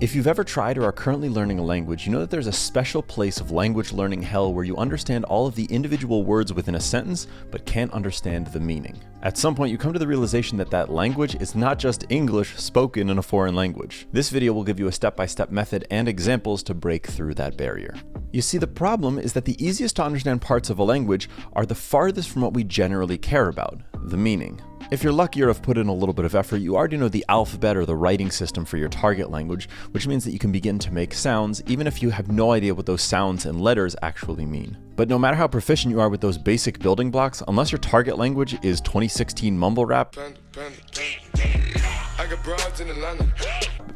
If you've ever tried or are currently learning a language, you know that there's a special place of language learning hell where you understand all of the individual words within a sentence, but can't understand the meaning. At some point, you come to the realization that that language is not just English spoken in a foreign language. This video will give you a step-by-step method and examples to break through that barrier. You see, the problem is that the easiest to understand parts of a language are the farthest from what we generally care about, the meaning. If you're lucky or have put in a little bit of effort, you already know the alphabet or the writing system for your target language, which means that you can begin to make sounds even if you have no idea what those sounds and letters actually mean. But no matter how proficient you are with those basic building blocks, unless your target language is 2016 mumble rap,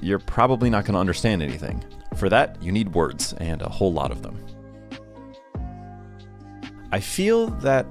you're probably not going to understand anything. For that, you need words, and a whole lot of them. I feel that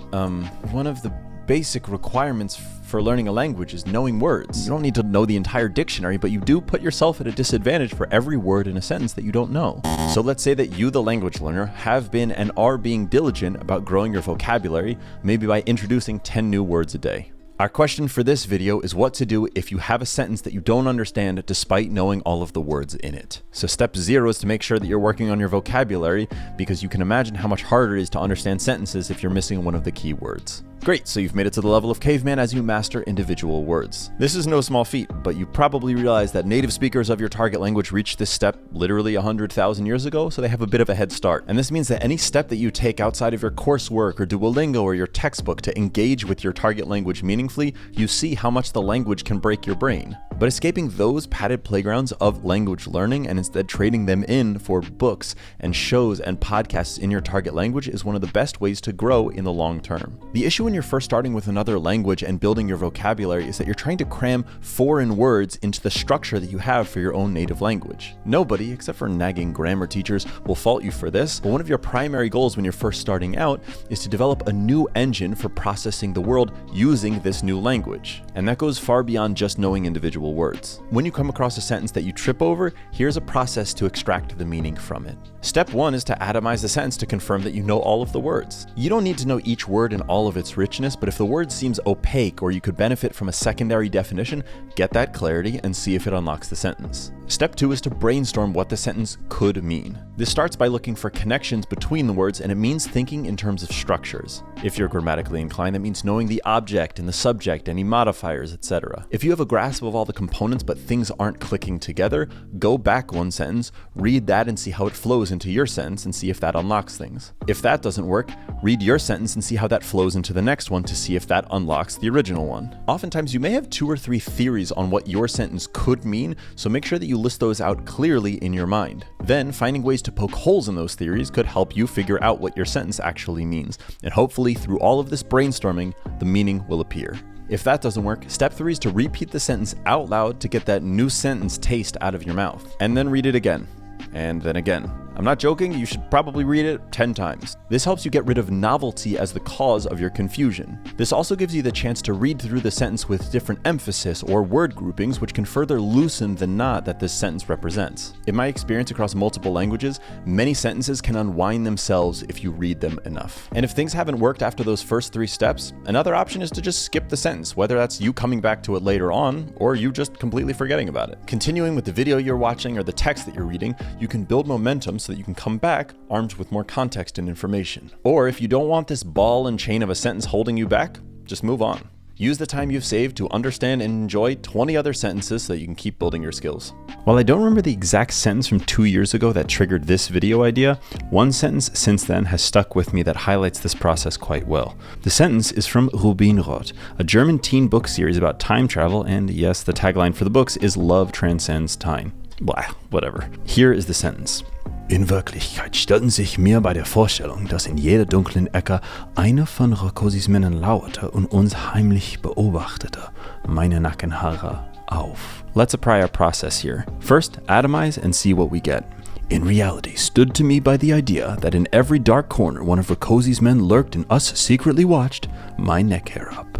one of the basic requirements for learning a language is knowing words. You don't need to know the entire dictionary, but you do put yourself at a disadvantage for every word in a sentence that you don't know. So let's say that you, the language learner, have been and are being diligent about growing your vocabulary, maybe by introducing 10 new words a day. Our question for this video is what to do if you have a sentence that you don't understand despite knowing all of the words in it. So step 0 is to make sure that you're working on your vocabulary, because you can imagine how much harder it is to understand sentences if you're missing one of the key words. Great, so you've made it to the level of caveman as you master individual words. This is no small feat, but you probably realize that native speakers of your target language reached this step literally 100,000 years ago, so they have a bit of a head start. And this means that any step that you take outside of your coursework or Duolingo or your textbook to engage with your target language meaningfully, you see how much the language can break your brain. But escaping those padded playgrounds of language learning and instead trading them in for books and shows and podcasts in your target language is one of the best ways to grow in the long term. The issue when you're first starting with another language and building your vocabulary is that you're trying to cram foreign words into the structure that you have for your own native language. Nobody, except for nagging grammar teachers, will fault you for this, but one of your primary goals when you're first starting out is to develop a new engine for processing the world using this new language. And that goes far beyond just knowing individual words. When you come across a sentence that you trip over, here's a process to extract the meaning from it. Step 1 is to atomize the sentence to confirm that you know all of the words. You don't need to know each word in all of its richness, but if the word seems opaque or you could benefit from a secondary definition, get that clarity and see if it unlocks the sentence. Step 2 is to brainstorm what the sentence could mean. This starts by looking for connections between the words, and it means thinking in terms of structures. If you're grammatically inclined, that means knowing the object and the subject, any modifiers, etc. If you have a grasp of all the components but things aren't clicking together, go back one sentence, read that and see how it flows into your sentence and see if that unlocks things. If that doesn't work, read your sentence and see how that flows into the next one to see if that unlocks the original one. Oftentimes you may have 2 or 3 theories on what your sentence could mean, so make sure that you list those out clearly in your mind. Then finding ways to poke holes in those theories could help you figure out what your sentence actually means. And hopefully through all of this brainstorming, the meaning will appear. If that doesn't work, step 3 is to repeat the sentence out loud to get that new sentence taste out of your mouth. And then read it again. And then again. I'm not joking, you should probably read it 10 times. This helps you get rid of novelty as the cause of your confusion. This also gives you the chance to read through the sentence with different emphasis or word groupings, which can further loosen the knot that this sentence represents. In my experience across multiple languages, many sentences can unwind themselves if you read them enough. And if things haven't worked after those first 3 steps, another option is to just skip the sentence, whether that's you coming back to it later on, or you just completely forgetting about it. Continuing with the video you're watching or the text that you're reading, you can build momentum so that you can come back armed with more context and information. Or if you don't want this ball and chain of a sentence holding you back, just move on. Use the time you've saved to understand and enjoy 20 other sentences so that you can keep building your skills. While I don't remember the exact sentence from 2 years ago that triggered this video idea, one sentence since then has stuck with me that highlights this process quite well. The sentence is from Rubinroth, a German teen book series about time travel, and yes, the tagline for the books is "Love transcends time." Blah, whatever. Here is the sentence. In Wirklichkeit stellten sich mir bei der Vorstellung, dass in jeder dunklen Ecke eine von Rakosis Männern lauerte und uns heimlich beobachtete, meine Nackenhaare auf. Let's apply our process here. First, atomize and see what we get. In reality, stood to me by the idea that in every dark corner one of Rakosi's men lurked and us secretly watched, my neck hair up.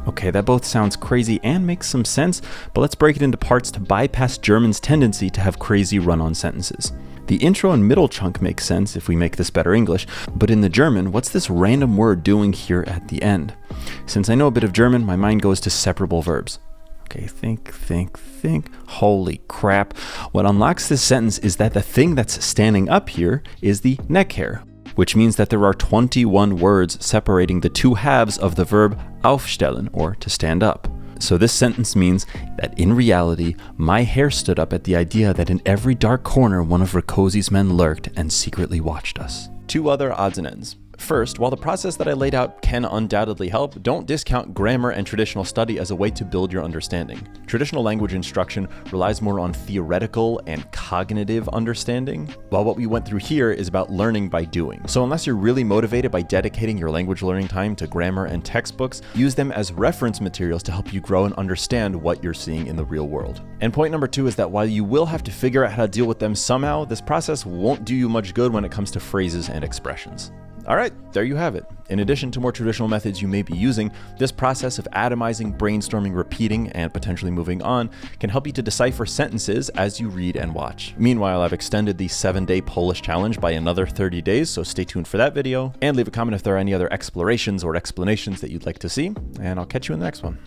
Okay, that both sounds crazy and makes some sense, but let's break it into parts to bypass German's tendency to have crazy run-on sentences. The intro and middle chunk makes sense if we make this better English, but in the German, what's this random word doing here at the end? Since I know a bit of German, my mind goes to separable verbs. Okay, think. Holy crap. What unlocks this sentence is that the thing that's standing up here is the neck hair, which means that there are 21 words separating the two halves of the verb aufstellen, or to stand up. So this sentence means that in reality, my hair stood up at the idea that in every dark corner one of Rakoczy's men lurked and secretly watched us. 2 other odds and ends. First, while the process that I laid out can undoubtedly help, don't discount grammar and traditional study as a way to build your understanding. Traditional language instruction relies more on theoretical and cognitive understanding, while what we went through here is about learning by doing. So unless you're really motivated by dedicating your language learning time to grammar and textbooks, use them as reference materials to help you grow and understand what you're seeing in the real world. And point number 2 is that while you will have to figure out how to deal with them somehow, this process won't do you much good when it comes to phrases and expressions. All right, there you have it. In addition to more traditional methods you may be using, this process of atomizing, brainstorming, repeating, and potentially moving on can help you to decipher sentences as you read and watch. Meanwhile, I've extended the 7-day Polish challenge by another 30 days, so stay tuned for that video, and leave a comment if there are any other explorations or explanations that you'd like to see, and I'll catch you in the next one.